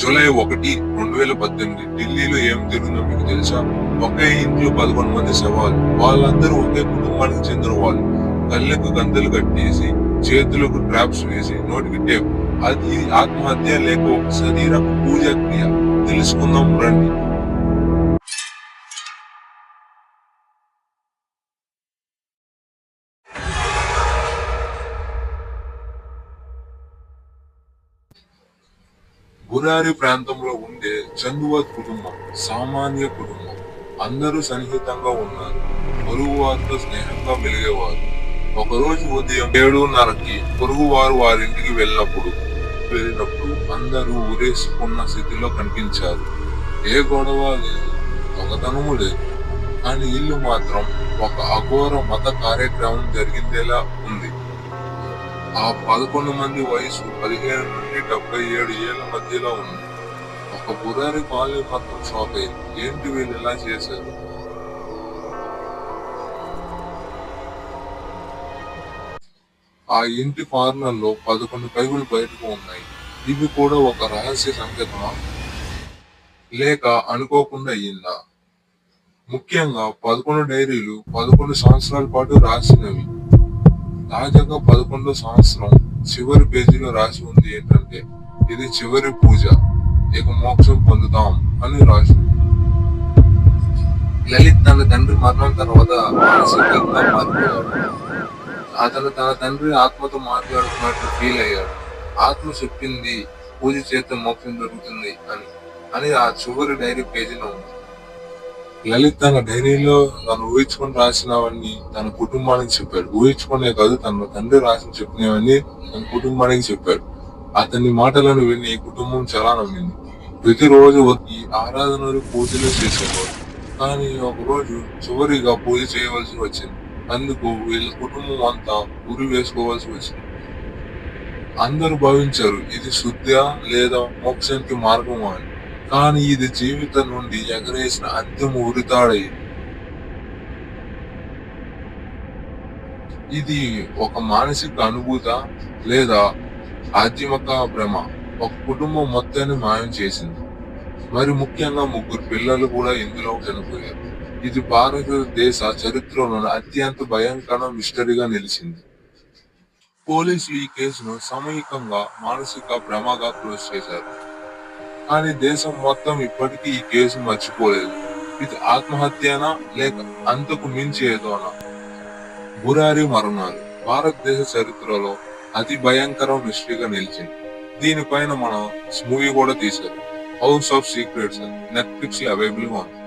July 1, 2018 ఢిల్లీలో ఏం జరిగిందో మీకు తెలుసా? ఒకే ఇంట్లో 11 మంది శవాలు. వాళ్ళందరూ ఒకే కుటుంబానికి చెందిన వాళ్ళు. కళ్ళకు గంతలు కట్టేసి, చేతులకు ట్రాప్స్ వేసి, నోటికి టేప్. అది ఆత్మహత్య లేక ఒక శరీర పూజా క్రియ? తెలుసుకుందాం రండి. బురారి ప్రాంతంలో ఉండే చందువత్ కుటుంబం సామాన్య కుటుంబం. అందరూ సన్నిహితంగా ఉన్నారు. పొరుగు వారితో స్నేహంగా మెలిగేవారు. ఒకరోజు ఉదయం 7:30కి పొరుగు వారు వారింటికి వెళ్ళినప్పుడు అందరూ ఊరేసుకున్న స్థితిలో కనిపించారు. ఏ గొడవ లేదు, దొంగతనము లేదు. కానీ ఇల్లు మాత్రం ఒక అఘోర మత కార్యక్రమం జరిగిందేలా ఉంది. ఆ 11 మంది వయసు 15 నుండి 77 ఏళ్ల మధ్యలో ఉంది. ఒక బురారి బాల్యం మొత్తం షాక్ అయింది. ఏంటి వీళ్ళు ఎలా చేశారు? ఆ ఇంటి కార్నర్ లో 11 పైపులు బయటకు ఉన్నాయి. ఇవి కూడా ఒక రహస్య సంకేతమా, లేక అనుకోకుండా అయ్యిందా? ముఖ్యంగా 11 డైరీలు 11 సంవత్సరాల పాటు రాసినవి. తాజాగా 11వ సంవత్సరం చివరి పేజీలో రాసి ఉంది ఏంటంటే, ఇది చివరి పూజ, ఇక మోక్షం పొందుతాం అని రాసి. లలిత్ తన తండ్రి మరణం తర్వాత మానసికంగా మారిపోయాడు. అతను తన తండ్రి ఆత్మతో మాట్లాడుతున్నట్లు ఫీల్ అయ్యాడు. ఆత్మ చెప్పింది పూజ చేస్తే మోక్షం దొరుకుతుంది అని ఆ చివరి డైరీ పేజీలో ఉంది. లలిత్ తన డైరీలో తను ఊహించుకొని రాసినవన్నీ తన కుటుంబానికి చెప్పాడు. ఊహించుకునే కాదు, తన తండ్రి రాసి చెప్పినవన్నీ తన కుటుంబానికి చెప్పాడు. అతని మాటలను విని ఈ కుటుంబం చాలా నమ్మింది. ప్రతిరోజు ఈ ఆరాధనలు పూజలు చేసేవాడు. కానీ ఒకరోజు చివరిగా పూజ చేయవలసి వచ్చింది. అందుకు వీళ్ళ కుటుంబం అంతా ఉరి వేసుకోవాల్సి వచ్చింది. అందరూ భావించారు ఇది శుద్ధ లేదా మోక్షానికి మార్గం అని. కానీ ఇది జీవితం నుండి ఎగరేసిన అంతిమ ఉరితాడయింది. ఇది ఒక మానసిక అనుభూత లేదా ఆధ్యాత్మిక భ్రమ? ఒక కుటుంబం మొత్తాన్ని మాయం చేసింది. మరి ముఖ్యంగా 3 పిల్లలు కూడా ఇందులో చనిపోయారు. ఇది భారతదేశ చరిత్రలోని అత్యంత భయంకర మిస్టరీగా నిలిచింది. పోలీసులు ఈ కేసును సామూహికంగా మానసిక భ్రమగా క్లోజ్ చేశారు. కానీ దేశం మొత్తం ఇప్పటికీ ఈ కేసు మర్చిపోలేదు. ఇది ఆత్మహత్యనా లేక అంతకు మించి ఏదోనా? బురారి మరణాలు భారతదేశ చరిత్రలో అతి భయంకర మిస్టరీగా నిలిచింది. దీనిపైన మనం మూవీ కూడా తీశారు, హౌస్ ఆఫ్ సీక్రెట్స్. నెట్ఫ్లిక్స్ లో అవైలబుల్ గా ఉంది.